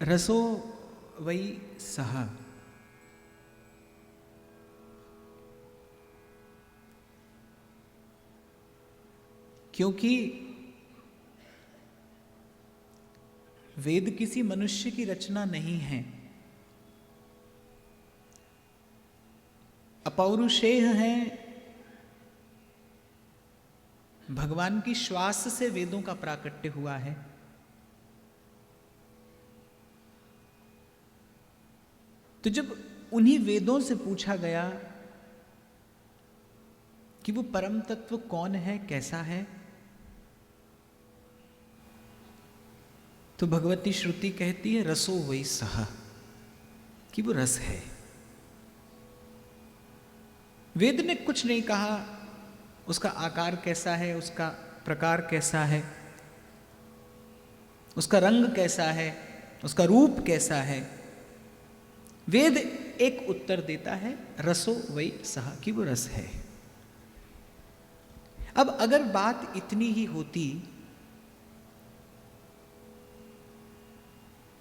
रसो वै सः। क्योंकि वेद किसी मनुष्य की रचना नहीं है, अपौरुषेय है, भगवान की श्वास से वेदों का प्राकट्य हुआ है। तो जब उन्हीं वेदों से पूछा गया कि वो परम तत्व कौन है, कैसा है, तो भगवती श्रुति कहती है रसो वै सः, कि वो रस है। वेद ने कुछ नहीं कहा उसका आकार कैसा है, उसका प्रकार कैसा है, उसका रंग कैसा है, उसका रूप कैसा है। वेद एक उत्तर देता है रसो वै सः, कि वो रस है। अब अगर बात इतनी ही होती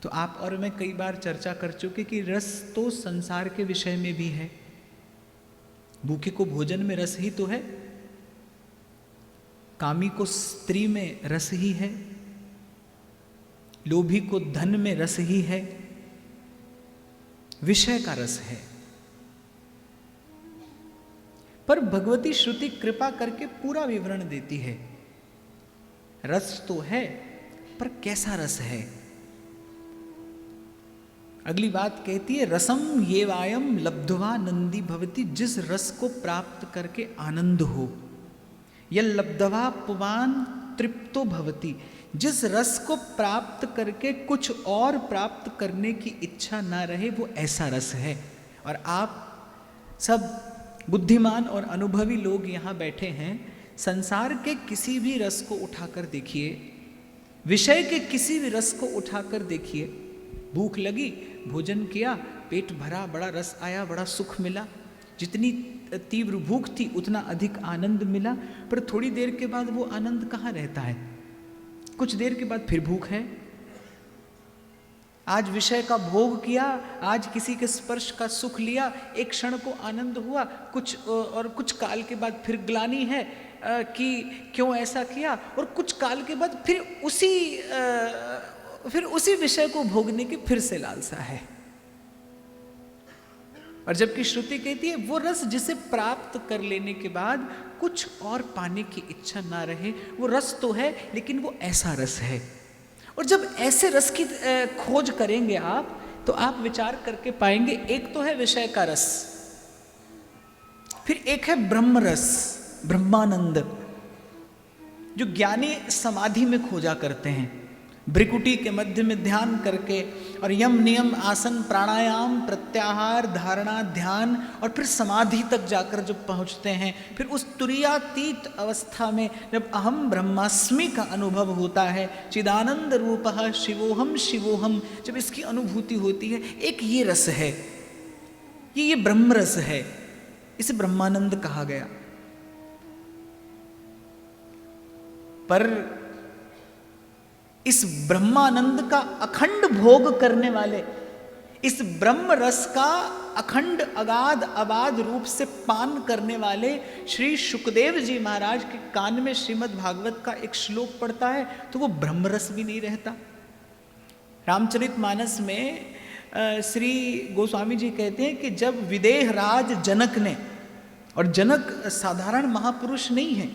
तो आप और मैं कई बार चर्चा कर चुके कि रस तो संसार के विषय में भी है। भूखे को भोजन में रस ही तो है, कामी को स्त्री में रस ही है, लोभी को धन में रस ही है, विषय का रस है। पर भगवती श्रुति कृपा करके पूरा विवरण देती है। रस तो है, पर कैसा रस है। अगली बात कहती है रसम ये वायम लब्ध्वा नंदी भवती, जिस रस को प्राप्त करके आनंद हो। यह लब्ध्वा पुमान तृप्तो भवती, जिस रस को प्राप्त करके कुछ और प्राप्त करने की इच्छा ना रहे, वो ऐसा रस है। और आप सब बुद्धिमान और अनुभवी लोग यहाँ बैठे हैं, संसार के किसी भी रस को उठाकर देखिए, विषय के किसी भी रस को उठाकर देखिए। भूख लगी, भोजन किया, पेट भरा, बड़ा रस आया, बड़ा सुख मिला। जितनी तीव्र भूख थी उतना अधिक आनंद मिला। पर थोड़ी देर के बाद वो आनंद कहाँ रहता है, कुछ देर के बाद फिर भूख है। आज विषय का भोग किया, आज किसी के स्पर्श का सुख लिया, एक क्षण को आनंद हुआ, कुछ काल के बाद फिर ग्लानि है कि क्यों ऐसा किया, और कुछ काल के बाद फिर उसी विषय को भोगने की फिर से लालसा है। और जबकि श्रुति कहती है वो रस जिसे प्राप्त कर लेने के बाद कुछ और पाने की इच्छा ना रहे, वो रस तो है लेकिन वो ऐसा रस है। और जब ऐसे रस की खोज करेंगे आप, तो आप विचार करके पाएंगे एक तो है विषय का रस, फिर एक है ब्रह्म रस, ब्रह्मानंद, जो ज्ञानी समाधि में खोजा करते हैं, भ्रिकुटी के मध्य में ध्यान करके, और यम नियम आसन प्राणायाम प्रत्याहार धारणा ध्यान, और फिर समाधि तक जाकर जब पहुंचते हैं, फिर उस तुरीयातीत अवस्था में जब अहम ब्रह्मास्मि का अनुभव होता है, चिदानंद रूपः शिवोहम शिवोहम, जब इसकी अनुभूति होती है, एक ये रस है, ये ब्रह्म रस है, इसे ब्रह्मानंद कहा गया। पर इस ब्रह्मानंद का अखंड भोग करने वाले, इस ब्रह्म रस का अखंड अगाध अबाध रूप से पान करने वाले श्री शुकदेव जी महाराज के कान में श्रीमद् भागवत का एक श्लोक पढ़ता है तो वो ब्रह्म रस भी नहीं रहता। रामचरितमानस में श्री गोस्वामी जी कहते हैं कि जब विदेह राज जनक ने, और जनक साधारण महापुरुष नहीं है,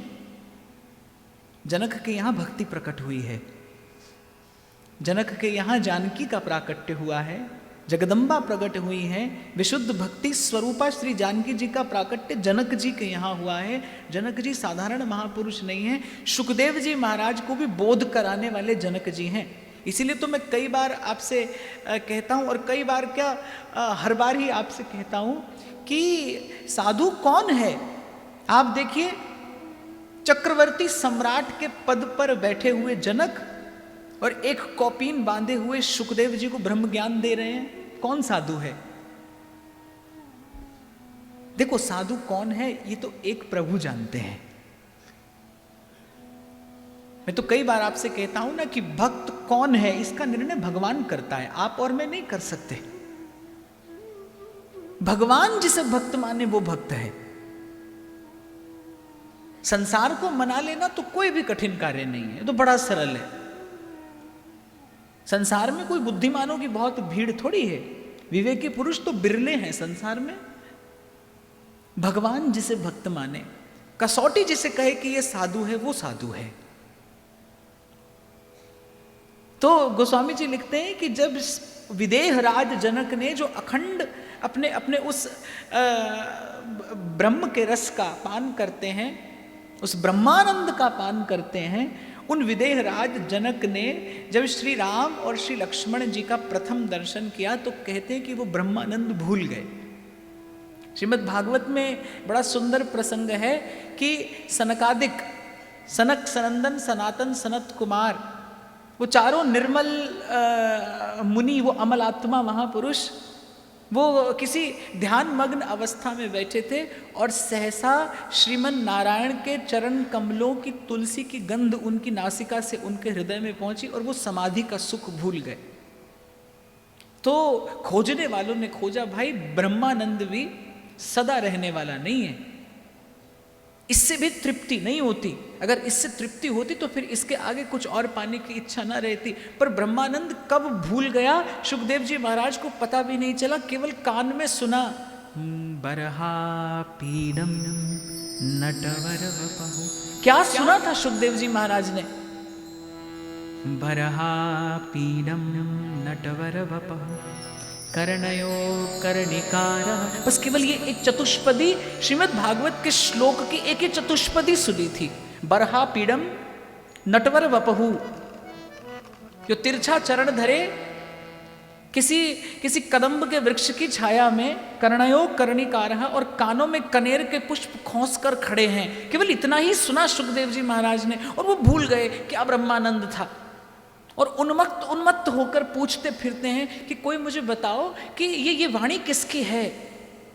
जनक के यहाँ भक्ति प्रकट हुई है, जनक के यहाँ जानकी का प्राकट्य हुआ है, जगदम्बा प्रकट हुई है, विशुद्ध भक्ति स्वरूपा श्री जानकी जी का प्राकट्य जनक जी के यहाँ हुआ है। जनक जी साधारण महापुरुष नहीं है, शुकदेव जी महाराज को भी बोध कराने वाले जनक जी हैं। इसीलिए तो मैं कई बार आपसे कहता हूँ, और कई बार क्या हर बार ही आपसे कहता हूँ कि साधु कौन है। आप देखिए, चक्रवर्ती सम्राट के पद पर बैठे हुए जनक और एक कौपीन बांधे हुए शुकदेव जी को ब्रह्म ज्ञान दे रहे हैं, कौन साधु है। देखो साधु कौन है, ये तो एक प्रभु जानते हैं। मैं तो कई बार आपसे कहता हूं ना कि भक्त कौन है इसका निर्णय भगवान करता है, आप और मैं नहीं कर सकते। भगवान जिसे भक्त माने वो भक्त है। संसार को मना लेना तो कोई भी कठिन कार्य नहीं है, तो बड़ा सरल है। संसार में कोई बुद्धिमानों की बहुत भीड़ थोड़ी है, विवेकी पुरुष तो बिरले हैं संसार में। भगवान जिसे भक्त माने, कसौटी जिसे कहे कि ये साधु है, वो साधु है। तो गोस्वामी जी लिखते हैं कि जब विदेह राज जनक ने जो अखंड अपने अपने उस ब्रह्म के रस का पान करते हैं, उस ब्रह्मानंद का पान करते हैं, उन विदेह राज जनक ने जब श्री राम और श्री लक्ष्मण जी का प्रथम दर्शन किया तो कहते हैं कि वो ब्रह्मानंद भूल गए। श्रीमद् भागवत में बड़ा सुंदर प्रसंग है कि सनकादिक, सनक सनंदन सनातन सनत कुमार, वो चारों निर्मल मुनि, वो अमल आत्मा महापुरुष, वो किसी ध्यान मग्न अवस्था में बैठे थे और सहसा श्रीमन नारायण के चरण कमलों की तुलसी की गंध उनकी नासिका से उनके हृदय में पहुंची और वो समाधि का सुख भूल गए। तो खोजने वालों ने खोजा, भाई ब्रह्मानंद भी सदा रहने वाला नहीं है, इससे भी तृप्ति नहीं होती। अगर इससे तृप्ति होती तो फिर इसके आगे कुछ और पाने की इच्छा ना रहती। पर ब्रह्मानंद कब भूल गया, सुखदेव जी महाराज को पता भी नहीं चला, केवल कान में सुना, बरहा पीडम नटवर वपहु। क्या सुना था सुखदेव जी महाराज ने? बरहा पीडम नटवर वपहु कर्णयो कर्णिकार। बस केवल ये एक चतुष्पदी श्रीमद् भागवत के श्लोक की एक ही चतुष्पदी सुनी थी, बरहा पीडम नटवर वपहु। जो तिरछा चरण धरे किसी कदम्ब के वृक्ष की छाया में, कर्णयो कर्णिकार, और कानों में कनेर के पुष्प खोस कर खड़े हैं, केवल इतना ही सुना सुखदेव जी महाराज ने और वो भूल गए क्या ब्रह्मानंद था। और उन्मत्त होकर पूछते फिरते हैं कि कोई मुझे बताओ कि ये वाणी किसकी है,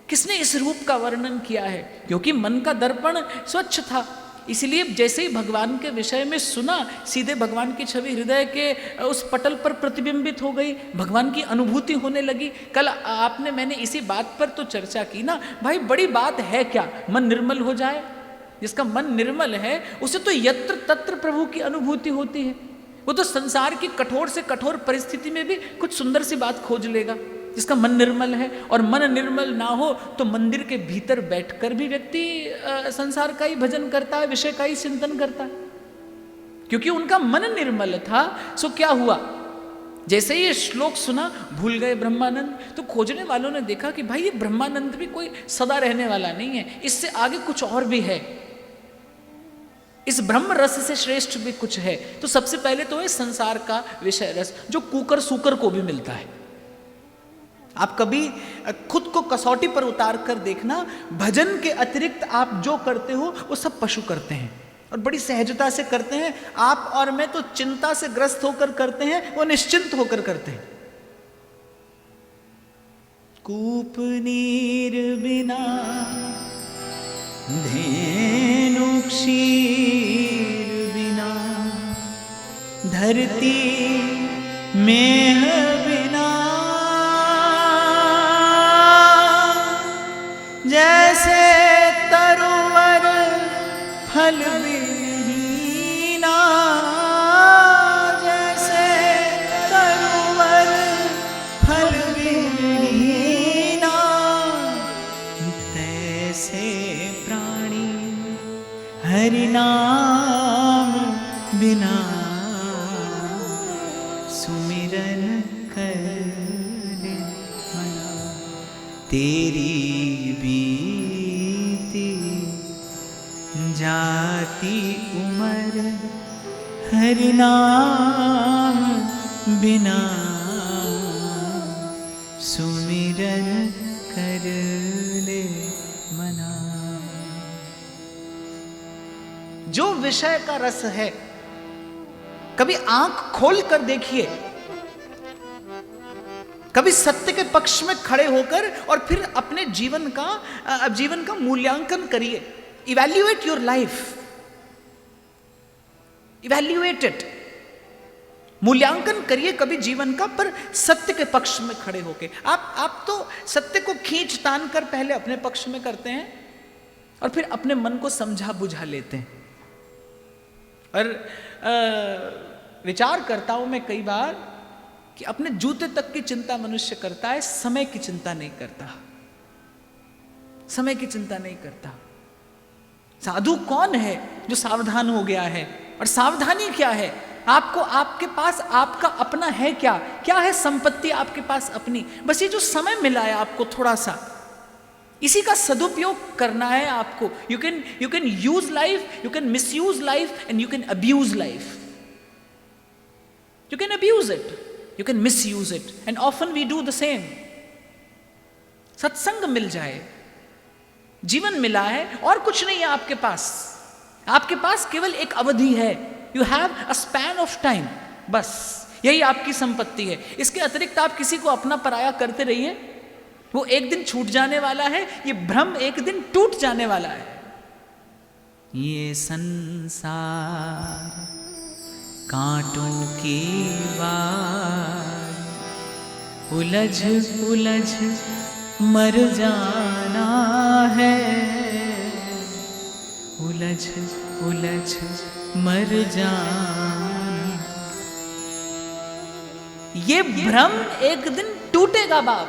किसने इस रूप का वर्णन किया है। क्योंकि मन का दर्पण स्वच्छ था, इसलिए जैसे ही भगवान के विषय में सुना, सीधे भगवान की छवि हृदय के उस पटल पर प्रतिबिंबित हो गई, भगवान की अनुभूति होने लगी। कल मैंने इसी बात पर तो चर्चा की ना, भाई बड़ी बात है क्या, मन निर्मल हो जाए। जिसका मन निर्मल है उसे तो यत्र तत्र प्रभु की अनुभूति होती है। वो तो संसार की कठोर से कठोर परिस्थिति में भी कुछ सुंदर सी बात खोज लेगा, जिसका मन निर्मल है। और मन निर्मल ना हो तो मंदिर के भीतर बैठकर भी व्यक्ति संसार का ही भजन करता है, विषय का ही चिंतन करता है, क्योंकि उनका मन निर्मल था। सो क्या हुआ, जैसे ही ये श्लोक सुना भूल गए ब्रह्मानंद। तो खोजने वालों ने देखा कि भाई ये ब्रह्मानंद भी कोई सदा रहने वाला नहीं है, इससे आगे कुछ और भी है, इस ब्रह्म रस से श्रेष्ठ भी कुछ है। तो सबसे पहले तो है संसार का विषय रस, जो कुकर सूकर को भी मिलता है। आप कभी खुद को कसौटी पर उतार कर देखना, भजन के अतिरिक्त आप जो करते हो वो सब पशु करते हैं और बड़ी सहजता से करते हैं। आप और मैं तो चिंता से ग्रस्त होकर करते हैं, वो निश्चिंत होकर करते हैं। कूप नीर बिना धेनु क्षीर बिना, धरती में बिना, जैसे तरुवर फल विहीना, जैसे तरुवर फल विहीना, तैसे हरि नाम बिना सुमिरन कर मना। तेरी बीती जाती उम्र, हरि नाम बिना सुमिरन कर ले मना। जो विषय का रस है, कभी आंख खोल कर देखिए, कभी सत्य के पक्ष में खड़े होकर और फिर अपने जीवन का मूल्यांकन करिए। Evaluate your life, evaluate it, मूल्यांकन करिए कभी जीवन का, पर सत्य के पक्ष में खड़े होके। आप तो सत्य को खींच तान कर पहले अपने पक्ष में करते हैं और फिर अपने मन को समझा बुझा लेते हैं। और विचार करता हूं मैं कई बार कि अपने जूते तक की चिंता मनुष्य करता है, समय की चिंता नहीं करता, समय की चिंता नहीं करता। साधु कौन है जो सावधान हो गया है? और सावधानी क्या है? आपको, आपके पास आपका अपना है क्या? क्या है संपत्ति आपके पास अपनी? बस ये जो समय मिला है आपको थोड़ा सा, इसी का सदुपयोग करना है आपको। You can use life, you can misuse life and you can abuse life. You can abuse it, you can misuse it, and often we do the same. सत्संग मिल जाए, जीवन मिला है, और कुछ नहीं है आपके पास। आपके पास केवल एक अवधि है, you have a span of time, बस यही आपकी संपत्ति है। इसके अतिरिक्त आप किसी को अपना पराया करते रहिए, वो एक दिन छूट जाने वाला है, ये भ्रम एक दिन टूट जाने वाला है। ये संसार कांटों की बात, उलझ उलझ मर जाना है, उलझ उलझ मर जाना। ये भ्रम एक दिन टूटेगा बाप।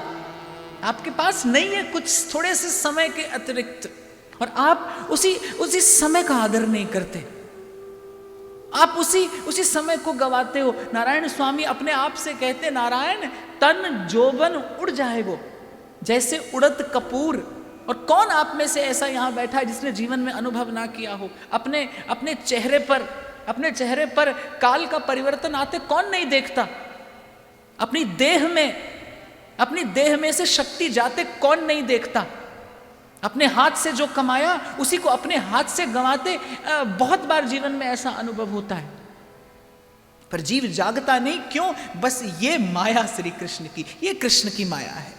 आपके पास नहीं है कुछ थोड़े से समय के अतिरिक्त, और आप उसी समय का आदर नहीं करते, आप उसी समय को गवाते हो। नारायण स्वामी अपने आप से कहते, नारायण तन जोबन उड़ जाएगो जैसे उड़त कपूर। और कौन आप में से ऐसा यहां बैठा है जिसने जीवन में अनुभव ना किया हो? अपने चेहरे पर काल का परिवर्तन आते कौन नहीं देखता? अपनी देह में से शक्ति जाते कौन नहीं देखता? अपने हाथ से जो कमाया उसी को अपने हाथ से गंवाते बहुत बार जीवन में ऐसा अनुभव होता है, पर जीव जागता नहीं। क्यों? बस ये माया श्री कृष्ण की, ये कृष्ण की माया है।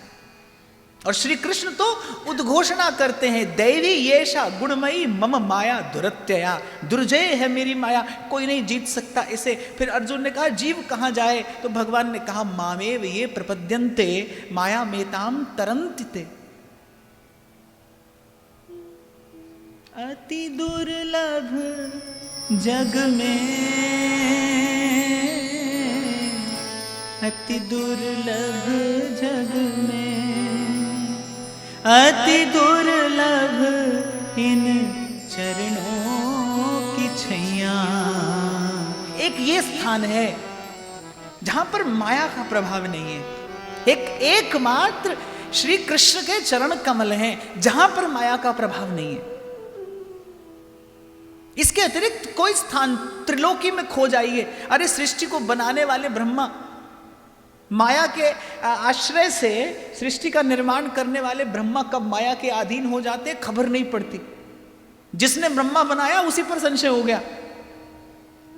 और श्री कृष्ण तो उद्घोषणा करते हैं, दैवी येषा गुणमयी मम माया दुरत्यया, दुर्जय है मेरी माया, कोई नहीं जीत सकता इसे। फिर अर्जुन ने कहा जीव कहाँ जाए? तो भगवान ने कहा मामेव ये प्रपद्यन्ते माया मेताम तरन्ति। अति दुर्लभ जग में, अति दुर्लभ जग में, अति दुर्लभ इन चरणों की छैया। एक ये स्थान है जहां पर माया का प्रभाव नहीं है। एकमात्र श्री कृष्ण के चरण कमल हैं जहां पर माया का प्रभाव नहीं है। इसके अतिरिक्त कोई स्थान त्रिलोकी में खो जाइए, अरे सृष्टि को बनाने वाले ब्रह्मा, माया के आश्रय से सृष्टि का निर्माण करने वाले ब्रह्मा कब माया के अधीन हो जाते खबर नहीं पड़ती। जिसने ब्रह्मा बनाया उसी पर संशय हो गया।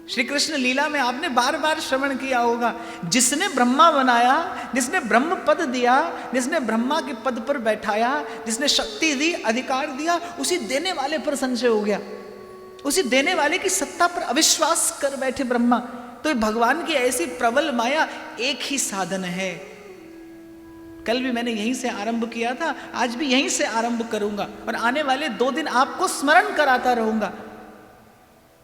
श्री कृष्ण लीला में आपने बार बार श्रवण किया होगा, जिसने ब्रह्मा बनाया, जिसने ब्रह्म पद दिया, जिसने ब्रह्मा के पद पर बैठाया, जिसने शक्ति दी, अधिकार दिया, उसी देने वाले पर संशय हो गया। उसी देने वाले की सत्ता पर अविश्वास कर बैठे ब्रह्मा। तो भगवान की ऐसी प्रबल माया एक ही साधन है। कल भी मैंने यहीं से आरंभ किया था, आज भी यहीं से आरंभ करूंगा और आने वाले 2 दिन आपको स्मरण कराता रहूंगा।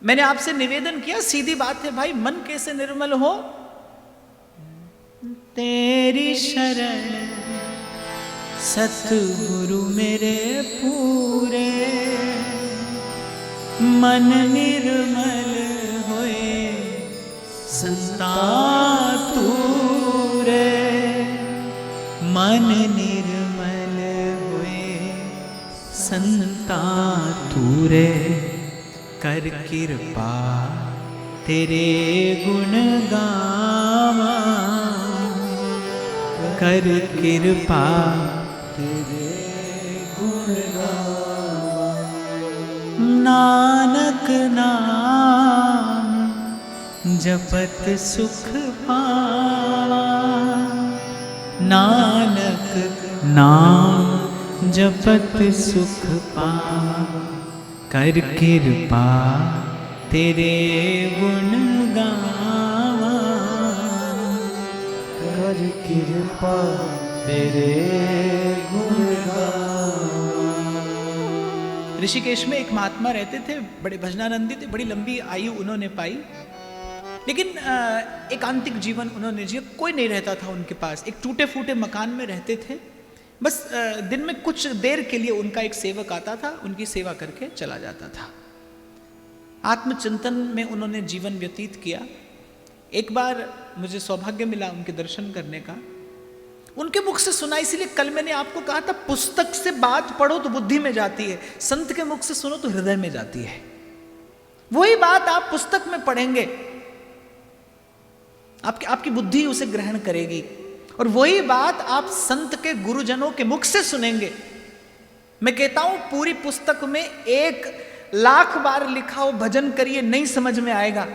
मैंने आपसे निवेदन किया, सीधी बात है भाई, मन कैसे निर्मल हो? तेरी शरण सतगुरु मेरे पूरे, मन निर्मल होए संता तूरे, मन निर्मल हुए संता तूरे। कर कृपा तेरे गुण गावा, कर कृपा तेरे गुण गावा। नानक नाम जपत सुख पावा, नानक नाम जपत सुख पावा। कर कृपा तेरे गुण गावा, कर कृपा तेरे गुण गावा। ऋषिकेश में एक महात्मा रहते थे, बड़े भजनानंदी थे, बड़ी लंबी आयु उन्होंने पाई, लेकिन एकांतिक जीवन उन्होंने जिया। कोई नहीं रहता था उनके पास, एक टूटे फूटे मकान में रहते थे। बस दिन में कुछ देर के लिए उनका एक सेवक आता था, उनकी सेवा करके चला जाता था। आत्मचिंतन में उन्होंने जीवन व्यतीत किया। एक बार मुझे सौभाग्य मिला उनके दर्शन करने का। उनके मुख से सुना, इसीलिए कल मैंने आपको कहा था पुस्तक से बात पढ़ो तो बुद्धि में जाती है, संत के मुख से सुनो तो हृदय में जाती है। वही बात आप पुस्तक में पढ़ेंगे, आपकी बुद्धि उसे ग्रहण करेगी, और वही बात आप संत के गुरुजनों के मुख से सुनेंगे। मैं कहता हूं पूरी पुस्तक में 1,00,000 बार लिखा हो भजन करिए, नहीं समझ में आएगा।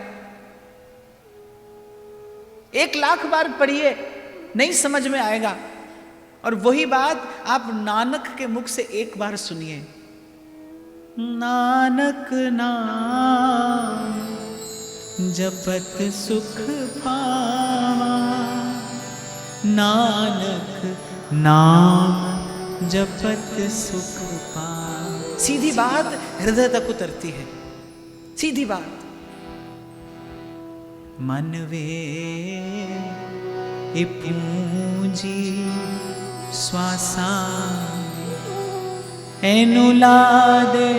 1,00,000 बार पढ़िए, नहीं समझ में आएगा। और वही बात आप नानक के मुख से एक बार सुनिए, नानक नाम जपत सुख पावा, नानक नाम जपत सुख पावा। सीधी बात हृदय तक उतरती है, सीधी बात। मन वे ए पूंजी श्वासा, एनुलादे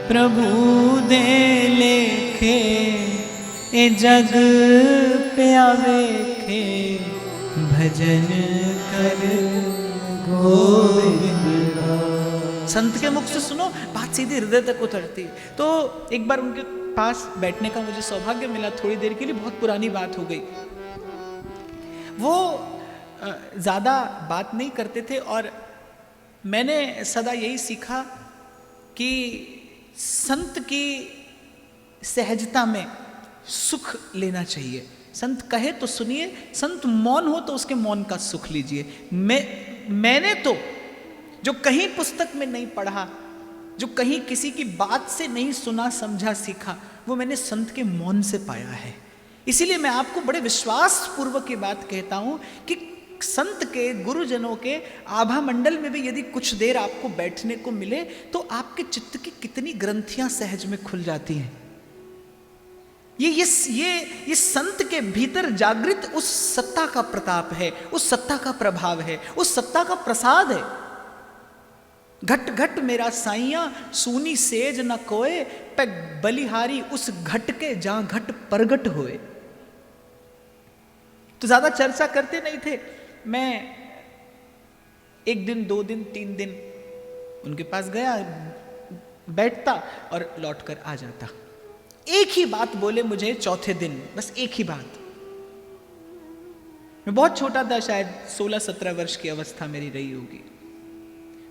प्रभु दे लेखे, ए जग पे आवेखे, भजन कर गोविंद। संत के मुख से सुनो, बात सीधे हृदय तक उतरती है। तो एक बार उनके पास बैठने का मुझे सौभाग्य मिला थोड़ी देर के लिए, बहुत पुरानी बात हो गई। वो ज़्यादा बात नहीं करते थे, और मैंने सदा यही सीखा कि संत की सहजता में सुख लेना चाहिए। संत कहे तो सुनिए, संत मौन हो तो उसके मौन का सुख लीजिए। मैंने तो जो कहीं पुस्तक में नहीं पढ़ा, जो कहीं किसी की बात से नहीं सुना समझा सीखा, वो मैंने संत के मौन से पाया है। इसीलिए मैं आपको बड़े विश्वास पूर्वक ये बात कहता हूं कि संत के गुरुजनों के आभा मंडल में भी यदि कुछ देर आपको बैठने को मिले तो आपके चित्त की कितनी ग्रंथियां सहज में खुल जाती हैं। ये संत के भीतर जागृत उस सत्ता का प्रताप है, उस सत्ता का प्रभाव है, उस सत्ता का प्रसाद है। घट घट मेरा साइया सूनी सेज न कोय, पे बलिहारी उस घट के जहां घट प्रगट होए। तो ज्यादा चर्चा करते नहीं थे। मैं 1 दिन 2 दिन 3 दिन उनके पास गया, बैठता और लौटकर आ जाता। एक ही बात बोले मुझे चौथे दिन, बस एक ही बात। मैं बहुत छोटा था, शायद 16-17 वर्ष की अवस्था मेरी रही होगी,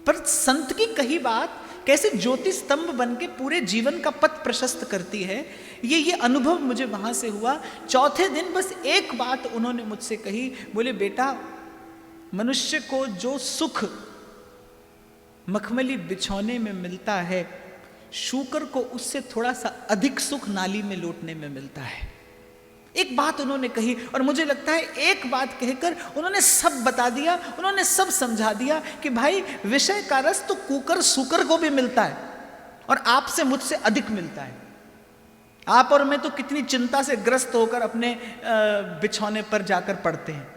पर संत की कही बात कैसे ज्योति स्तंभ बन के पूरे जीवन का पथ प्रशस्त करती है, ये अनुभव मुझे वहां से हुआ। चौथे दिन बस एक बात उन्होंने मुझसे कही, बोले बेटा, मनुष्य को जो सुख मखमली बिछौने में मिलता है, शूकर को उससे थोड़ा सा अधिक सुख नाली में लौटने में मिलता है। एक बात उन्होंने कही, और मुझे लगता है एक बात कहकर उन्होंने सब बता दिया, उन्होंने सब समझा दिया कि भाई विषय का रस तो कुकर सूकर को भी मिलता है, और आपसे मुझसे अधिक मिलता है। आप और मैं तो कितनी चिंता से ग्रस्त होकर अपने बिछौने पर जाकर पड़ते हैं।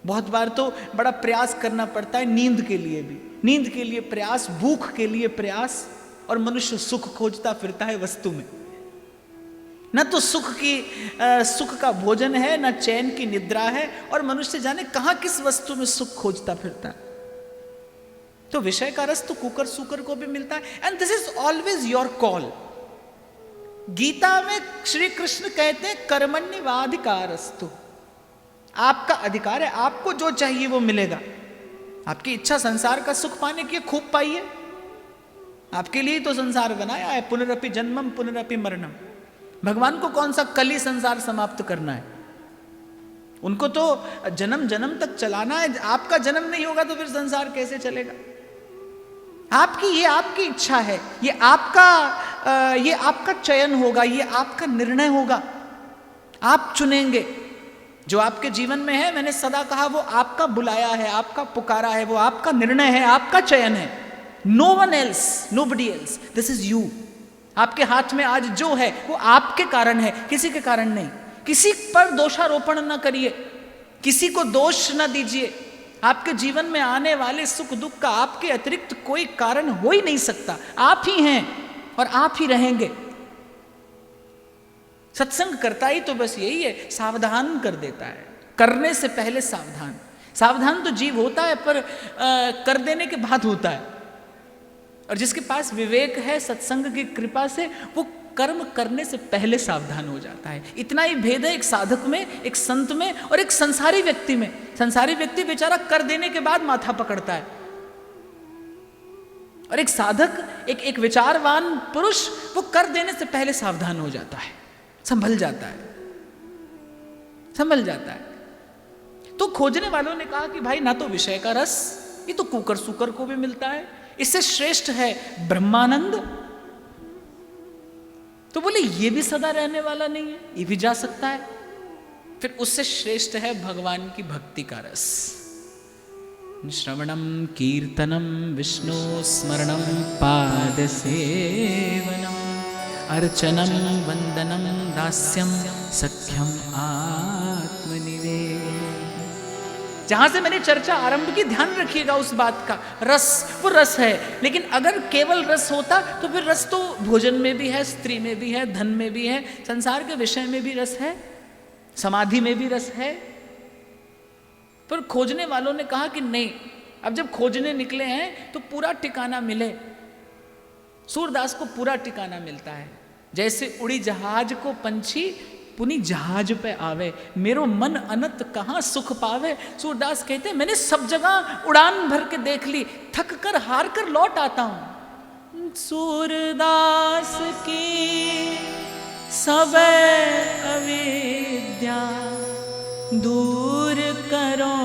बहुत बार तो बड़ा प्रयास करना पड़ता है, नींद के लिए भी, नींद के लिए प्रयास, भूख के लिए प्रयास, और मनुष्य सुख खोजता फिरता है वस्तु में। न तो सुख का भोजन है, न चैन की निद्रा है, और मनुष्य जाने कहां किस वस्तु में सुख खोजता फिरता है। तो विषय का रस तो कुकर सूकर को भी मिलता है, and this is always your call. Gita में श्री कृष्ण कहते हैं कर्मण्येवाधिकारस्तु, आपका अधिकार है, आपको जो चाहिए वो मिलेगा। आपकी इच्छा संसार का सुख पाने की, खूब पाइए, आपके लिए तो संसार बनाया है। पुनरपि जन्मम पुनरपि मरणम। भगवान को कौन सा कल ही संसार समाप्त करना है, उनको तो जन्म जन्म तक चलाना है। आपका जन्म नहीं होगा तो फिर संसार कैसे चलेगा? ये आपकी इच्छा है, ये आपका ये आपका चयन होगा, ये आपका निर्णय होगा, आप चुनेंगे। जो आपके जीवन में है, मैंने सदा कहा, वो आपका बुलाया है, आपका पुकारा है, वो आपका निर्णय है, आपका चयन है। No one else, nobody else, this is you. आपके हाथ में आज जो है वो आपके कारण है, किसी के कारण नहीं। किसी पर दोषारोपण न करिए, किसी को दोष न दीजिए। आपके जीवन में आने वाले सुख दुख का आपके अतिरिक्त कोई कारण हो ही नहीं सकता। आप ही हैं और आप ही रहेंगे। सत्संग करता ही तो बस यही है, सावधान कर देता है, करने से पहले सावधान। सावधान तो जीव होता है, पर कर देने के बाद होता है। और जिसके पास विवेक है सत्संग की कृपा से, वो कर्म करने से पहले सावधान हो जाता है। इतना ही भेद है एक साधक में, एक संत में और एक संसारी व्यक्ति में। संसारी व्यक्ति बेचारा कर देने के बाद माथा पकड़ता है, और एक साधक, एक विचारवान पुरुष, वो कर देने से पहले सावधान हो जाता है, संभल जाता है, संभल जाता है। तो खोजने वालों ने कहा कि भाई ना तो विषय का रस, ये तो कुकर सुकर को भी मिलता है, इससे श्रेष्ठ है ब्रह्मानंद। तो बोले ये भी सदा रहने वाला नहीं है, ये भी जा सकता है। फिर उससे श्रेष्ठ है भगवान की भक्ति का रस। श्रवणम कीर्तनम विष्णु स्मरणम पाद सेवनम अर्चनम वंदनम दास्यम सख्यम आत्मनिवेदनम। जहां से मैंने चर्चा आरंभ की, ध्यान रखिएगा उस बात का। रस, वो रस है, लेकिन अगर केवल रस होता तो फिर रस तो भोजन में भी है, स्त्री में भी है, धन में भी है, संसार के विषय में भी रस है, समाधि में भी रस है। पर खोजने वालों ने कहा कि नहीं, अब जब खोजने निकले हैं तो पूरा ठिकाना मिले। सूरदास को पूरा ठिकाना मिलता है। जैसे उड़ी जहाज को पंछी पुनी जहाज पे आवे, मेरो मन अनंत कहाँ सुख पावे। सूरदास कहते मैंने सब जगह उड़ान भर के देख ली, थक कर हार कर लौट आता हूं। सूरदास की सब अविद्या दूर करो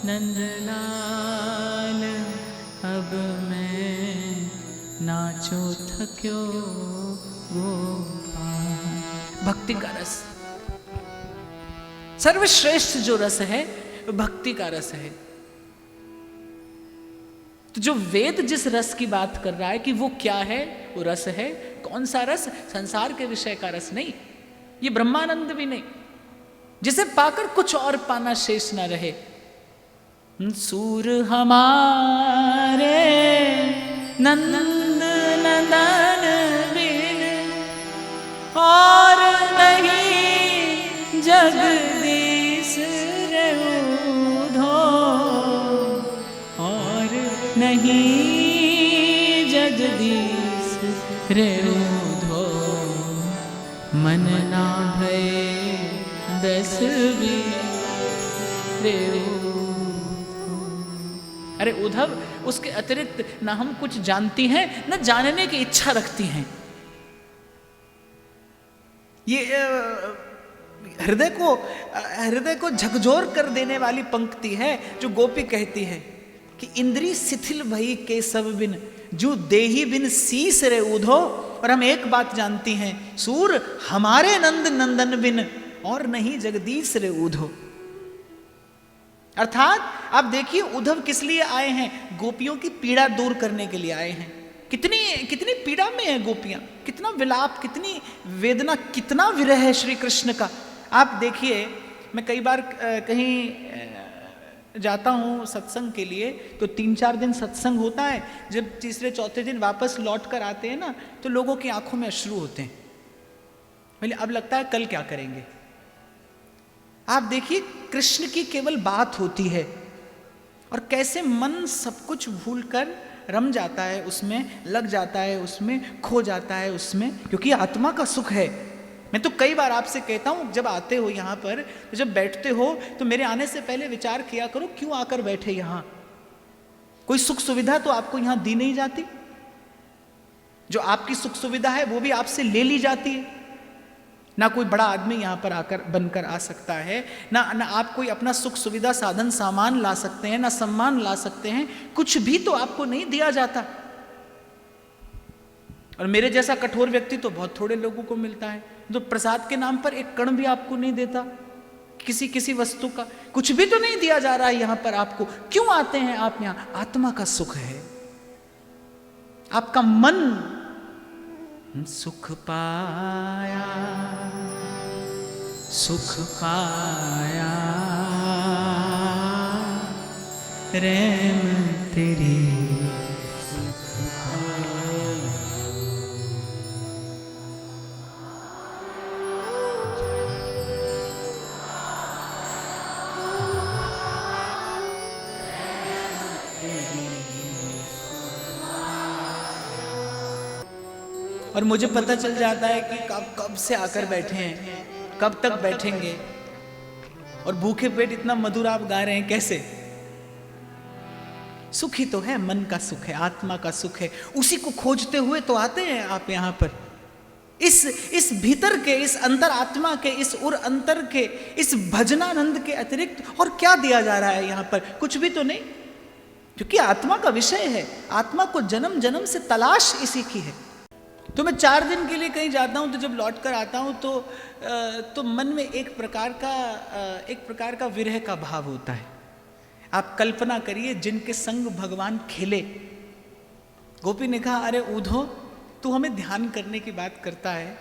नंदलाल, अब मैं नाचो थक्यो गोपाल। भक्ति का रस, सर्वश्रेष्ठ जो रस है वो भक्ति का रस है। तो जो वेद जिस रस की बात कर रहा है कि वो क्या है, वो रस है। कौन सा रस? संसार के विषय का रस नहीं, ये ब्रह्मानंद भी नहीं, जिसे पाकर कुछ और पाना शेष ना रहे। सूर हमारे नंद नंदन बिन और नहीं जगदीश रेउधो, और नहीं जगदीश रेउधो, मन ना भय दस भी रेउधो। अरे उद्धव, उसके अतिरिक्त ना हम कुछ जानती हैं, न जानने की इच्छा रखती हैं। ये हृदय को झकझोर कर देने वाली पंक्ति है जो गोपी कहती है कि इंद्री शिथिल भई के सब बिन, जो देही बिन शीस रे उधो। और हम एक बात जानती हैं, सूर हमारे नंद नंदन बिन और नहीं जगदीश रे उधो। अर्थात आप देखिए उद्धव किस लिए आए हैं? गोपियों की पीड़ा दूर करने के लिए आए हैं। कितनी कितनी पीड़ा में है गोपियां, कितना विलाप, कितनी वेदना, कितना विरह है श्री कृष्ण का। आप देखिए, मैं कई बार कहीं जाता हूँ सत्संग के लिए, तो 3-4 दिन सत्संग होता है। जब तीसरे चौथे दिन वापस लौट कर आते हैं ना, तो लोगों की आंखों में अश्रु होते हैं। बोले अब लगता है कल क्या करेंगे। आप देखिए कृष्ण की केवल बात होती है और कैसे मन सब कुछ भूलकर रम जाता है, उसमें लग जाता है, उसमें खो जाता है, उसमें, क्योंकि आत्मा का सुख है। मैं तो कई बार आपसे कहता हूं, जब आते हो यहाँ पर, तो जब बैठते हो तो मेरे आने से पहले विचार किया करो क्यों आकर बैठे यहाँ। कोई सुख सुविधा तो आपको यहाँ दी नहीं जाती, जो आपकी सुख सुविधा है वो भी आपसे ले ली जाती है। ना कोई बड़ा आदमी यहाँ पर आकर बनकर आ सकता है, ना आप कोई अपना सुख सुविधा साधन सामान ला सकते हैं, ना सम्मान ला सकते हैं, कुछ भी तो आपको नहीं दिया जाता। और मेरे जैसा कठोर व्यक्ति तो बहुत थोड़े लोगों को मिलता है। तो प्रसाद के नाम पर एक कण भी आपको नहीं देता, किसी वस्तु का कुछ भी तो नहीं दिया जा रहा है यहां पर आपको। क्यों आते हैं आप यहां? आत्मा का सुख है, आपका मन सुख पाया, सुख पाया रैम तेरी। और मुझे पता चल जाता है कि कब से आकर बैठे हैं, कब तक बैठेंगे, और भूखे पेट इतना मधुर आप गा रहे हैं कैसे? सुखी तो है, मन का सुख है, आत्मा का सुख है, उसी को खोजते हुए तो आते हैं आप यहां पर। इस भीतर के, इस अंतर आत्मा के, इस उर अंतर के, इस भजनानंद के अतिरिक्त और क्या दिया जा रहा है यहां पर? कुछ भी तो नहीं, क्योंकि आत्मा का विषय है। आत्मा को जन्म जन्म से तलाश इसी की है। तो मैं 4 दिन के लिए कहीं जाता हूं तो जब लौट कर आता हूं तो मन में एक प्रकार का विरह का भाव होता है। आप कल्पना करिए जिनके संग भगवान खेले। गोपी ने कहा, अरे ऊधो, तू हमें ध्यान करने की बात करता है,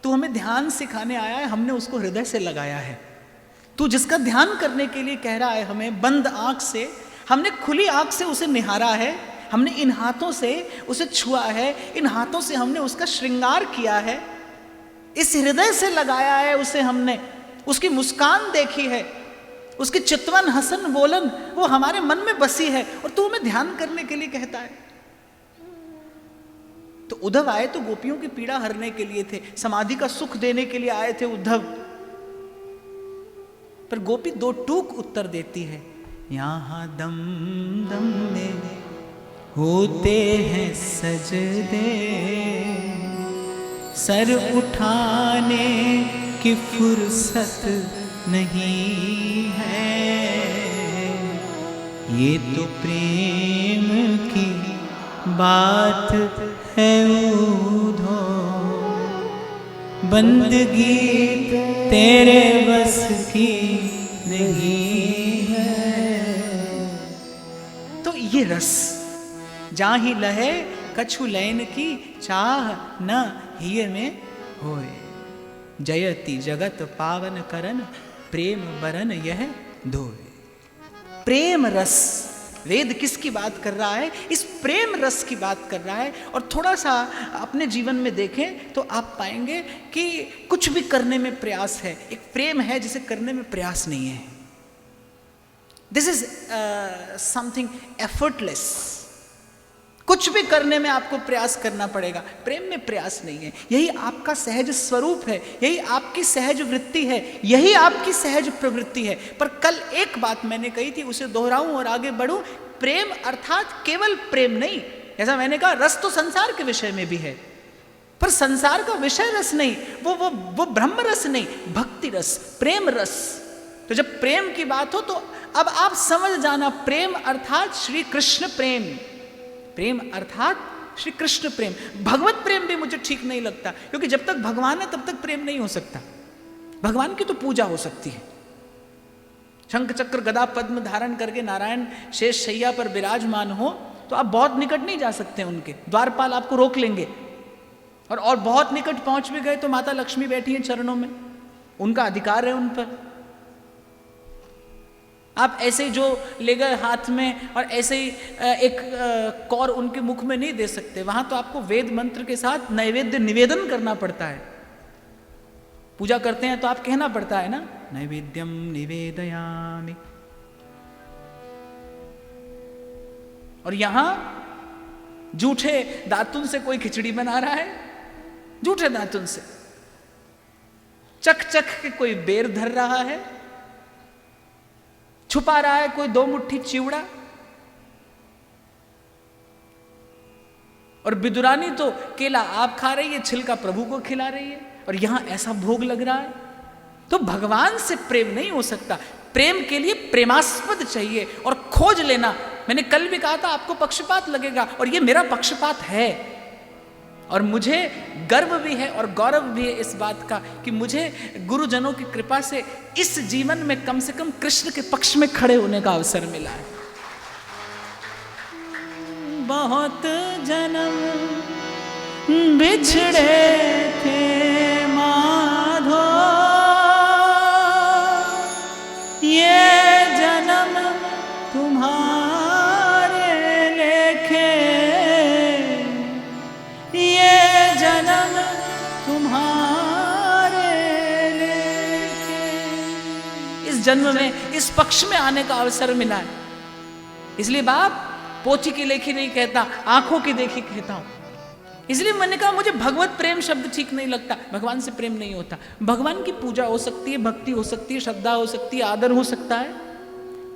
तू हमें ध्यान सिखाने आया है, हमने उसको हृदय से लगाया है। तू जिसका ध्यान करने के लिए कह रहा है हमें, बंद आंख से, हमने खुली आंख से उसे निहारा है, हमने इन हाथों से उसे छुआ है, इन हाथों से हमने उसका श्रृंगार किया है, इस हृदय से लगाया है उसे हमने, उसकी मुस्कान देखी है, उसकी चितवन हसन बोलन वो हमारे मन में बसी है, और तू हमें ध्यान करने के लिए कहता है। तो उद्धव आए तो गोपियों की पीड़ा हरने के लिए थे, समाधि का सुख देने के लिए आए थे उद्धव। पर गोपी 2 टूक उत्तर देती है, यहां दम दम में होते हैं सजदे, सर उठाने की फुर्सत नहीं है, ये तो प्रेम की बात है ऊधो, बंदगी तेरे बस की नहीं है। तो ये रस जहाँ ही लहे कछु लैन की चाह न हिय में होए, जयति जगत पावन करन प्रेम बरन यह धोए। प्रेम रस, वेद किसकी बात कर रहा है? इस प्रेम रस की बात कर रहा है। और थोड़ा सा अपने जीवन में देखें तो आप पाएंगे कि कुछ भी करने में प्रयास है, एक प्रेम है जिसे करने में प्रयास नहीं है। This is something effortless. कुछ भी करने में आपको प्रयास करना पड़ेगा, प्रेम में प्रयास नहीं है। यही आपका सहज स्वरूप है, यही आपकी सहज वृत्ति है, यही आपकी सहज प्रवृत्ति है। पर कल एक बात मैंने कही थी, उसे दोहराऊं और आगे बढ़ूं। प्रेम अर्थात केवल प्रेम नहीं, जैसा मैंने कहा रस तो संसार के विषय में भी है, पर संसार का विषय रस नहीं, वो ब्रह्म रस नहीं, भक्ति रस, प्रेम रस। तो जब प्रेम की बात हो तो अब आप समझ जाना, प्रेम अर्थात श्री कृष्ण प्रेम, प्रेम अर्थात श्री कृष्ण प्रेम। भगवत प्रेम भी मुझे ठीक नहीं लगता, क्योंकि जब तक भगवान है तब तक प्रेम नहीं हो सकता। भगवान की तो पूजा हो सकती है, शंख चक्र गदा पद्म धारण करके नारायण शेष शैया पर विराजमान हो तो आप बहुत निकट नहीं जा सकते उनके, द्वारपाल आपको रोक लेंगे। और बहुत निकट पहुंच भी गए तो माता लक्ष्मी बैठी हैं चरणों में, उनका अधिकार है उन पर। आप ऐसे जो ले गए हाथ में और ऐसे ही एक कौर उनके मुख में नहीं दे सकते, वहां तो आपको वेद मंत्र के साथ नैवेद्य निवेदन करना पड़ता है। पूजा करते हैं तो आप कहना पड़ता है ना, नैवेद्यम निवेदयामि। और यहां जूठे दातुन से कोई खिचड़ी बना रहा है, जूठे दातुन से चख चख के कोई बेर धर रहा है, छुपा रहा है कोई 2 मुट्ठी चिवड़ा। और बिदुरानी तो केला आप खा रही है, छिलका प्रभु को खिला रही है, और यहां ऐसा भोग लग रहा है। तो भगवान से प्रेम नहीं हो सकता। प्रेम के लिए प्रेमास्पद चाहिए और खोज लेना। मैंने कल भी कहा था आपको पक्षपात लगेगा, और ये मेरा पक्षपात है। और मुझे गर्व भी है और गौरव भी है इस बात का कि मुझे गुरुजनों की कृपा से इस जीवन में कम से कम कृष्ण के पक्ष में खड़े होने का अवसर मिला है। बहुत जन्म बिछड़े थे माधो, ये जन्म तुम्हारे लेखे, ये जन्म तुम्हारे लेखे। इस जन्म में इस पक्ष में आने का अवसर मिला है, इसलिए बाप पोची की लेखी नहीं कहता, आंखों की देखी कहता हूं। इसलिए मैंने कहा मुझे भगवत प्रेम शब्द ठीक नहीं लगता, भगवान से प्रेम नहीं होता। भगवान की पूजा हो सकती है, भक्ति हो सकती है, श्रद्धा हो सकती है, आदर हो सकता है,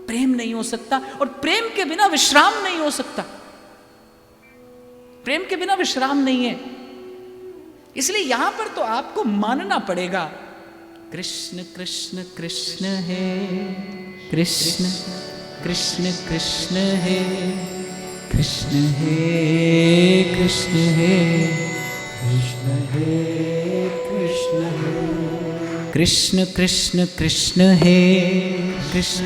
प्रेम नहीं हो सकता। और प्रेम के बिना विश्राम नहीं हो सकता, प्रेम के बिना विश्राम नहीं है। इसलिए यहां पर तो आपको मानना पड़ेगा, कृष्ण कृष्ण कृष्ण है, कृष्ण कृष्ण कृष्ण है, कृष्ण है कृष्ण है, कृष्ण है कृष्ण है, कृष्ण कृष्ण कृष्ण है, कृष्ण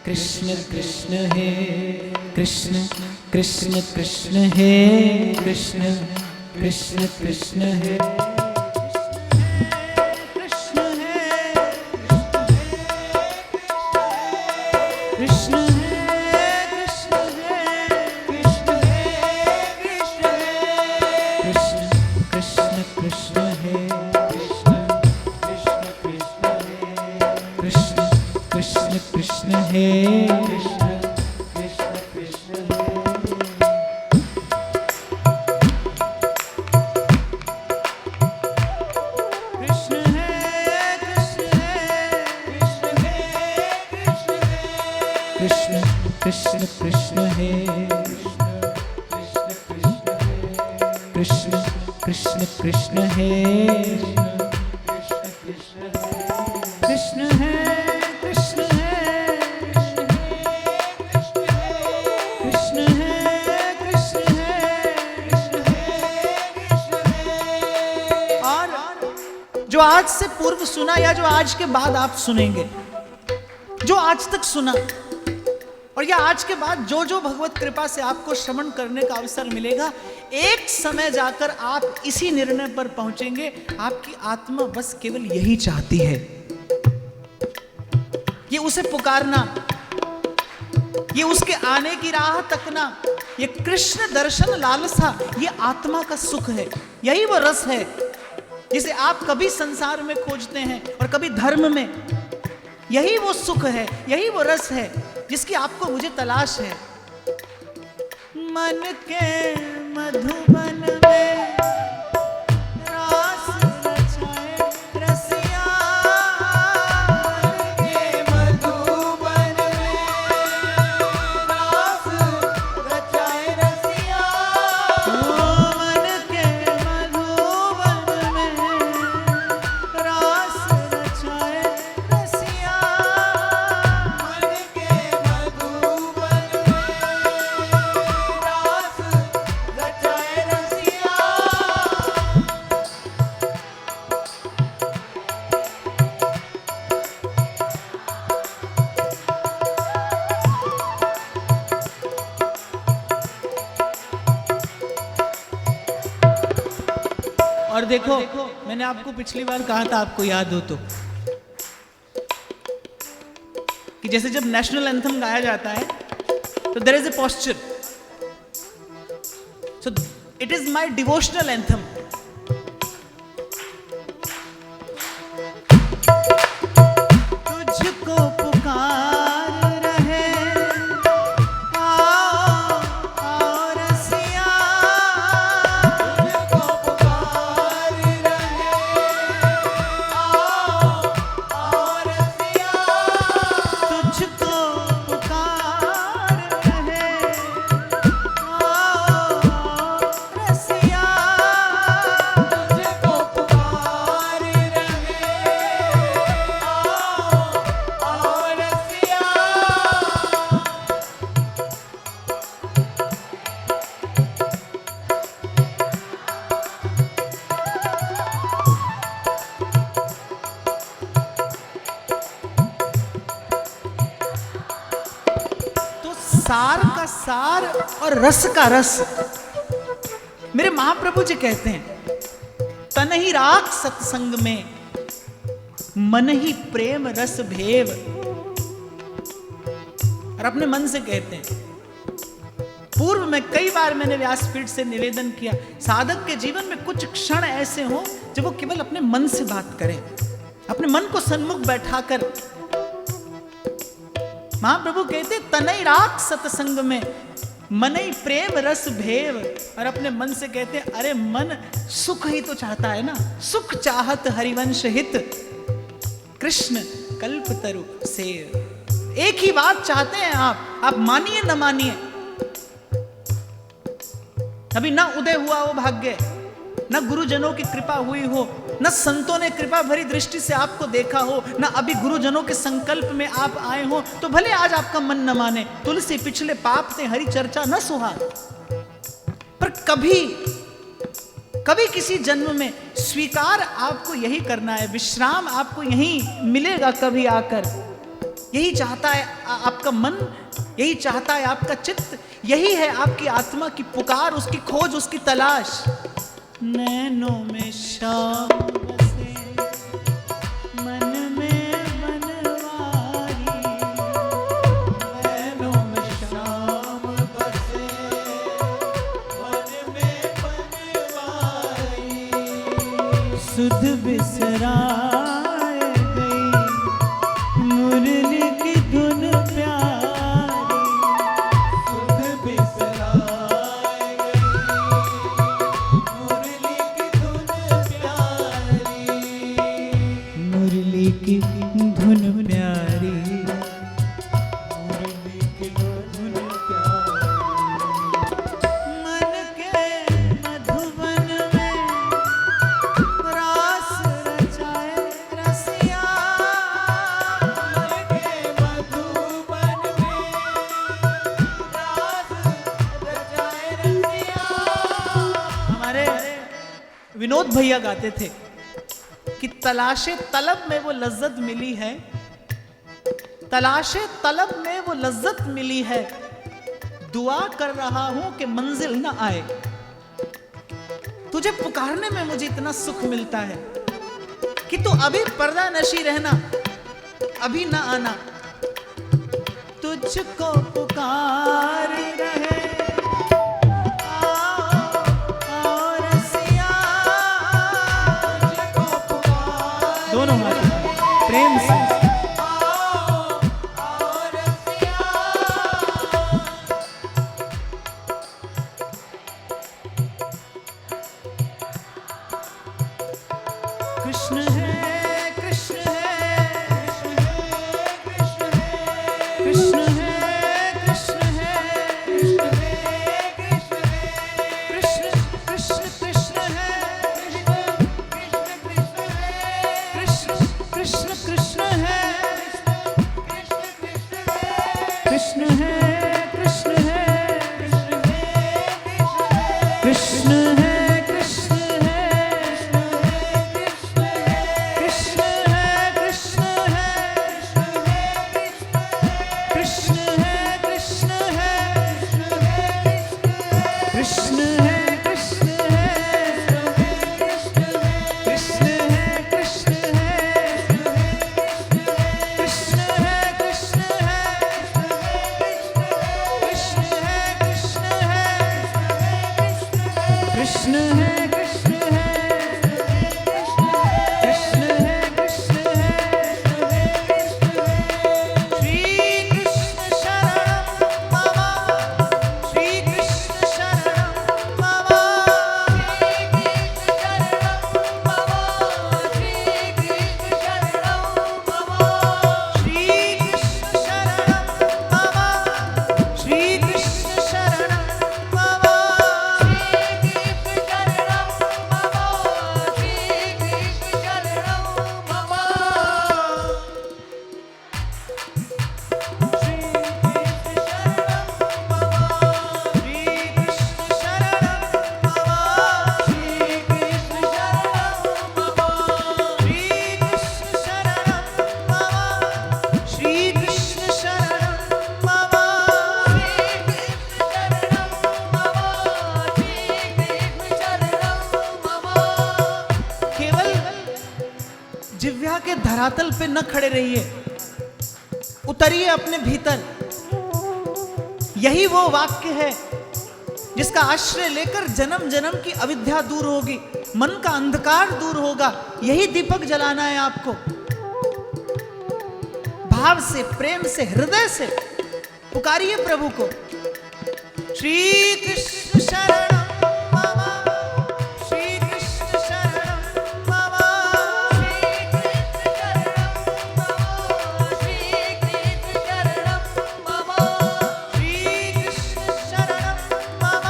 कृष्ण कृष्ण है, कृष्ण कृष्ण कृष्ण है, कृष्ण कृष्ण कृष्ण है, कृष्ण कृष्ण है, कृष्ण कृष्ण कृष्ण है, कृष्ण है कृष्ण है, कृष्ण है कृष्ण है। और जो आज से पूर्व सुना या जो आज के बाद आप सुनेंगे, जो आज तक सुना और या आज के बाद जो जो भगवत कृपा से आपको श्रवण करने का अवसर मिलेगा, एक समय जाकर आप इसी निर्णय पर पहुंचेंगे, आपकी आत्मा बस केवल यही चाहती है, ये उसे पुकारना, ये उसके आने की राह तकना, ये कृष्ण दर्शन लालसा, ये आत्मा का सुख है। यही वो रस है जिसे आप कभी संसार में खोजते हैं और कभी धर्म में। यही वो सुख है, यही वो रस है जिसकी आपको मुझे तलाश है। मन के मधुबन में रास रचाए रसिया, मन के मधुबन में रास रचाए रसिया, मन के मधुबन में रास रचाए रसिया, मन के मधुबन में रास रचाए रसिया। और देखो, मैंने आपको पिछली बार कहा था, आपको याद हो तो, कि जैसे जब नेशनल एंथम गाया जाता है तो there is a posture, so it is my devotional anthem. तुझको पुकार रहे आओ आओ रसिया, तुझको पुकार रहे आओ आओ रसिया, तुझको पुकार रहे आओ आओ रसिया, सार का सार और रस का रस। मेरे महाप्रभु जी कहते हैं, तन ही राख सत्संग में, मन ही प्रेम रस भेव। और अपने मन से कहते हैं। पूर्व में कई बार मैंने व्यासपीठ से निवेदन किया, साधक के जीवन में कुछ क्षण ऐसे हो जब वो केवल अपने मन से बात करे, अपने मन को सन्मुख बैठाकर। महाप्रभु कहते, तनई राख सत्संग में, मनई प्रेम रस भेव। और अपने मन से कहते, अरे मन सुख ही तो चाहता है ना, सुख चाहत हरिवंश हित, कृष्ण कल्प तरु से। एक ही बात चाहते हैं आप मानिए न मानिए। अभी ना उदय हुआ हो भाग्य, न गुरुजनों की कृपा हुई हो, न संतों ने कृपा भरी दृष्टि से आपको देखा हो, न अभी गुरुजनों के संकल्प में आप आए हो, तो भले आज आपका मन न माने। तुलसी पिछले पाप ते हरि चर्चा न सुहा। पर कभी किसी जन्म में स्वीकार आपको यही करना है, विश्राम आपको यही मिलेगा कभी आकर। यही चाहता है आपका मन, यही चाहता है आपका चित्त, यही है आपकी आत्मा की पुकार, उसकी खोज, उसकी तलाश। नैनों में शाम बसे, मन में बनवारी, नैनों में शाम बसे, मन में बनवारी, सुध बिसराए गई मुरली की धुन प्यारी, सुध बिसराए मुरली की धुन प्यारी, मुरली की धुन प्यारी। मन के मधुबन में रास रचाए रसिया, मन के मधुबन में रास रचाए रसिया। हमारे विनोद भैया गाते थे कि तलाशे तलब में वो लज्जत मिली है, तलाशे तलब में वो लज्जत मिली है, दुआ कर रहा हूं कि मंजिल न आए। तुझे पुकारने में मुझे इतना सुख मिलता है कि तू अभी पर्दा नशी रहना, अभी ना आना। तुझको पुकार रहे दोनों हाथ प्रेम से। कृष्ण है कृष्ण है कृष्ण है कृष्ण है कृष्ण है कृष्ण कृष्ण कृष्ण है कृष्ण कृष्ण है कृष्ण है कृष्ण है कृष्ण है कृष्ण है कृष्ण है कृष्ण है कृष्ण है कृष्ण है कृष्ण है कृष्ण कृष्ण है कृष्ण है कृष्ण है श्री कृष्ण शरणं मम श्री कृष्ण शरणं मम श्री कृष्ण शरणं मम श्री कृष्ण शरणं मम श्री कृष्ण शरणं मम श्री कृष्ण शरणं मम धरातल पे न खड़े रहिए, उतरिए अपने भीतर। यही वो वाक्य है जिसका आश्रय लेकर जन्म जन्म की अविद्या दूर होगी, मन का अंधकार दूर होगा। यही दीपक जलाना है आपको। भाव से, प्रेम से, हृदय से पुकारिए प्रभु को। श्री कृष्ण शरणं मम, श्री कृष्ण शरणं मम, श्री कृष्ण शरणं मम, श्री कृष्ण शरणं मम, श्री कृष्ण शरणं मम,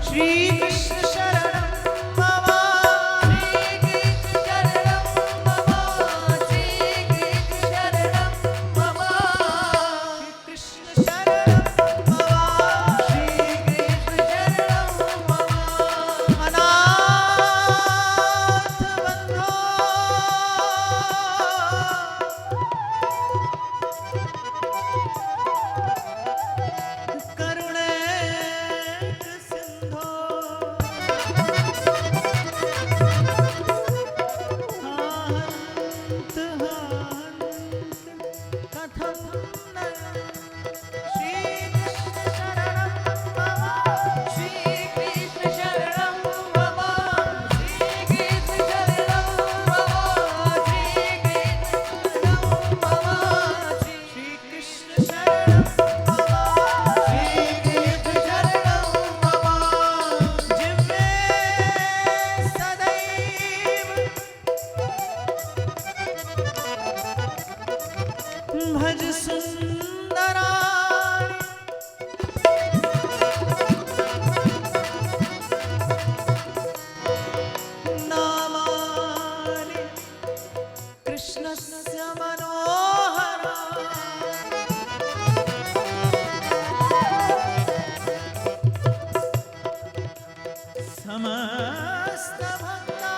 श्री कृष्ण शरणं मम, श्री कृष्ण शरणं मम, श्री कृष्ण शरणं मम, श्री कृष्ण शरणं भज सुंदरा नामानि कृष्णस्य मनोहरा समस्त भक्ता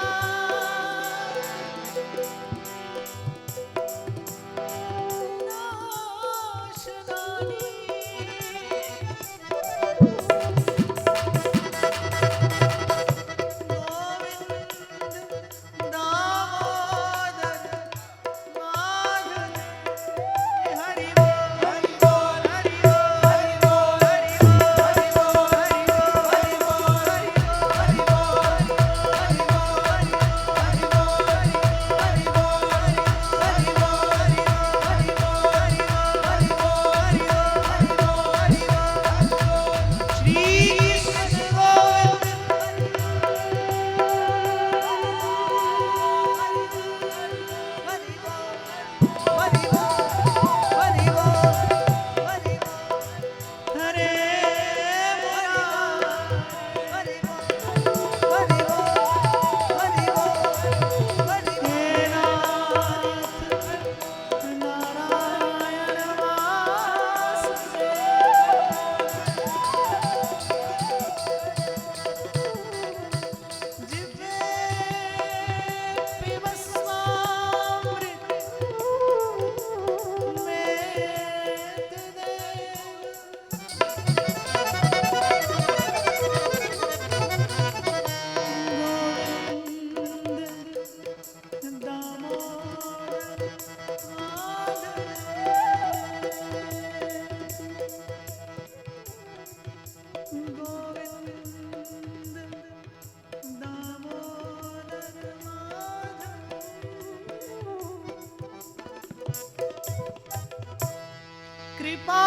कृपा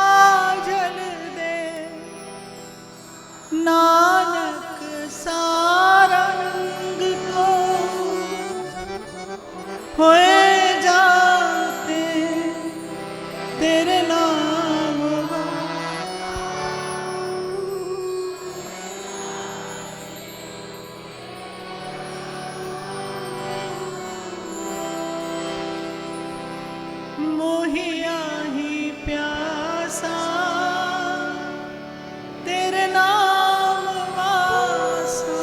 जल दे नानक सारंग को होए जाते तेरे नाम को। मोहिया ही प्यासा तेरे नाम वासा,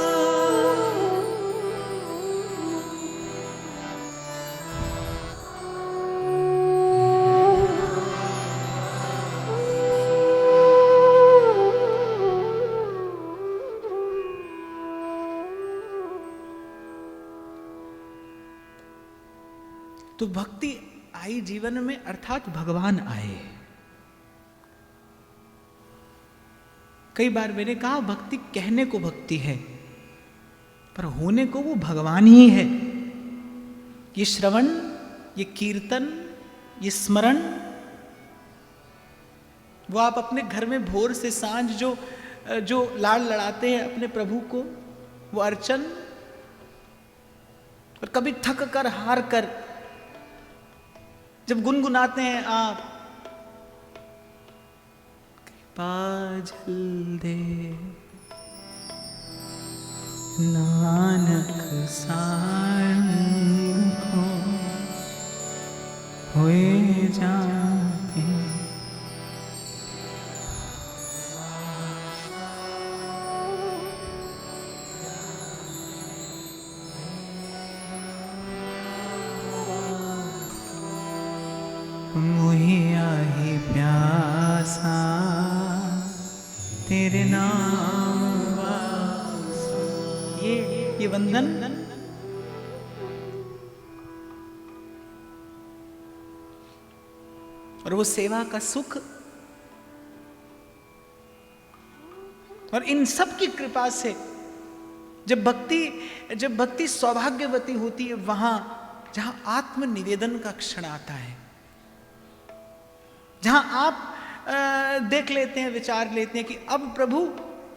तो भक्ति आई जीवन में, अर्थात भगवान आए। कई बार मैंने कहा भक्ति कहने को भक्ति है, पर होने को वो भगवान ही है। ये श्रवण, ये कीर्तन, ये स्मरण, वो आप अपने घर में भोर से सांझ जो लाड़ लड़ाते हैं अपने प्रभु को, वो अर्चन, और कभी थक कर हार कर जब गुनगुनाते हैं आप, कृपा जल दे नानक सारंग को होए जाते। मोहि आही प्यासा तेरे नाम वासा। ये वंदन और वो सेवा का सुख, और इन सब की कृपा से जब भक्ति सौभाग्यवती होती है, वहां जहां आत्म निवेदन का क्षण आता है, जहां आप देख लेते हैं, विचार लेते हैं कि अब प्रभु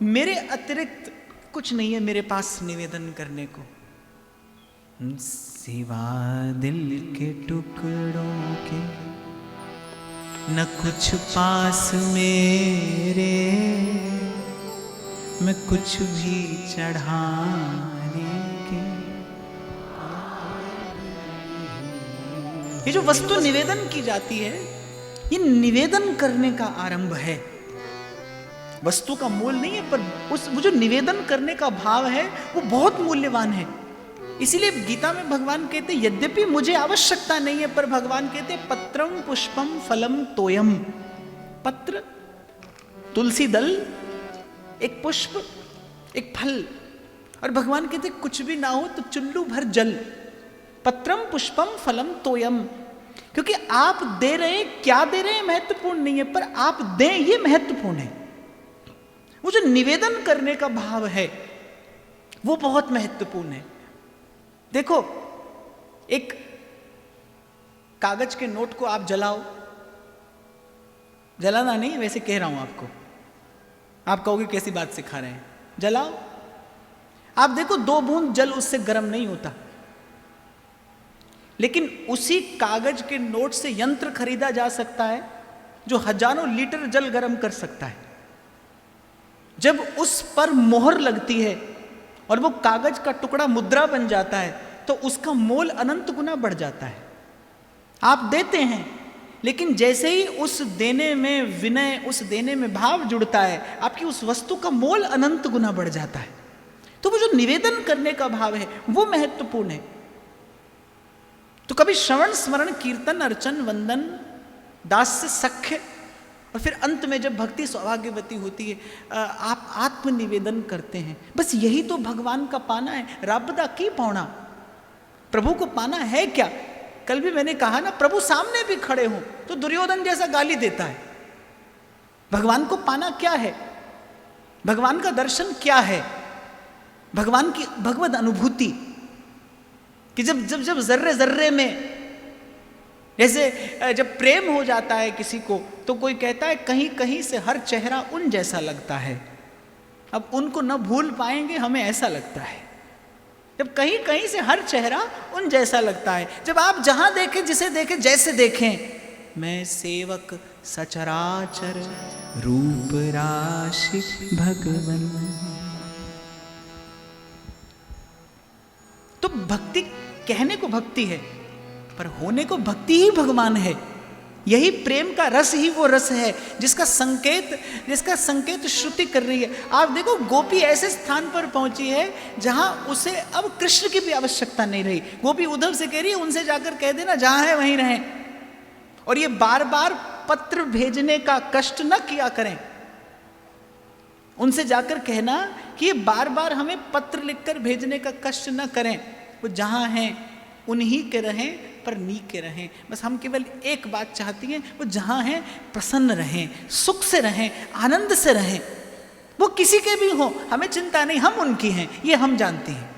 मेरे अतिरिक्त कुछ नहीं है मेरे पास निवेदन करने को, सिवा दिल के टुकड़ों के न कुछ पास मेरे, मैं कुछ भी चढ़ाने के। ये जो वस्तु निवेदन की जाती है, ये निवेदन करने का आरंभ है। वस्तु का मोल नहीं है, पर वो जो निवेदन करने का भाव है वो बहुत मूल्यवान है। इसीलिए गीता में भगवान कहते, यद्यपि मुझे आवश्यकता नहीं है, पर भगवान कहते पत्रम पुष्पम फलम तोयम। पत्र, तुलसी दल, एक पुष्प, एक फल, और भगवान कहते कुछ भी ना हो तो चुल्लू भर जल। पत्रम पुष्पम फलम तोयम, क्योंकि आप दे रहे हैं, क्या दे रहे हैं महत्वपूर्ण नहीं है, पर आप दें ये महत्वपूर्ण है। वो जो निवेदन करने का भाव है वो बहुत महत्वपूर्ण है। देखो, एक कागज के नोट को आप जलाओ, जलाना नहीं, वैसे कह रहा हूं आपको, आप कहोगे कैसी बात सिखा रहे हैं, जलाओ। आप देखो 2 बूंद जल उससे गर्म नहीं होता, लेकिन उसी कागज के नोट से यंत्र खरीदा जा सकता है जो हजारों लीटर जल गर्म कर सकता है। जब उस पर मोहर लगती है और वो कागज का टुकड़ा मुद्रा बन जाता है, तो उसका मोल अनंत गुना बढ़ जाता है। आप देते हैं, लेकिन जैसे ही उस देने में विनय, उस देने में भाव जुड़ता है, आपकी उस वस्तु का मोल अनंत गुना बढ़ जाता है। तो वो जो निवेदन करने का भाव है वो महत्वपूर्ण है। तो कभी श्रवण, स्मरण, कीर्तन, अर्चन, वंदन, दास से सख्य, और फिर अंत में जब भक्ति सौभाग्यवती होती है, आप आत्म निवेदन करते हैं। बस यही तो भगवान का पाना है। राबदा की पौना, प्रभु को पाना है क्या? कल भी मैंने कहा ना, प्रभु सामने भी खड़े हों तो दुर्योधन जैसा गाली देता है। भगवान को पाना क्या है? भगवान का दर्शन क्या है? भगवान की भगवद अनुभूति कि जब जब जब जर्रे जर्रे में, जैसे जब प्रेम हो जाता है किसी को, तो कोई कहता है कहीं कहीं से हर चेहरा उन जैसा लगता है। अब उनको न भूल पाएंगे, हमें ऐसा लगता है। जब कहीं कहीं से हर चेहरा उन जैसा लगता है, जब आप जहां देखें, जिसे देखें, जैसे देखें, मैं सेवक सचराचर रूप राशि भगवन। तो भक्ति कहने को भक्ति है, पर होने को भक्ति ही भगवान है। यही प्रेम का रस ही वो रस है जिसका संकेत श्रुति कर रही है। आप देखो, गोपी ऐसे स्थान पर पहुंची है जहां उसे अब कृष्ण की भी आवश्यकता नहीं रही। गोपी उद्धव से कह रही है, उनसे जाकर कह देना जहां है वहीं रहें, और ये बार बार पत्र भेजने का कष्ट न किया करें। उनसे जाकर कहना कि ये बार बार हमें पत्र लिखकर भेजने का कष्ट न करें, वो जहां हैं उन्हीं के रहें, पर नीके रहें। बस हम केवल एक बात चाहती हैं, वो जहाँ हैं प्रसन्न रहें, सुख से रहें, आनंद से रहें। वो किसी के भी हों, हमें चिंता नहीं, हम उनकी हैं, ये हम जानते हैं।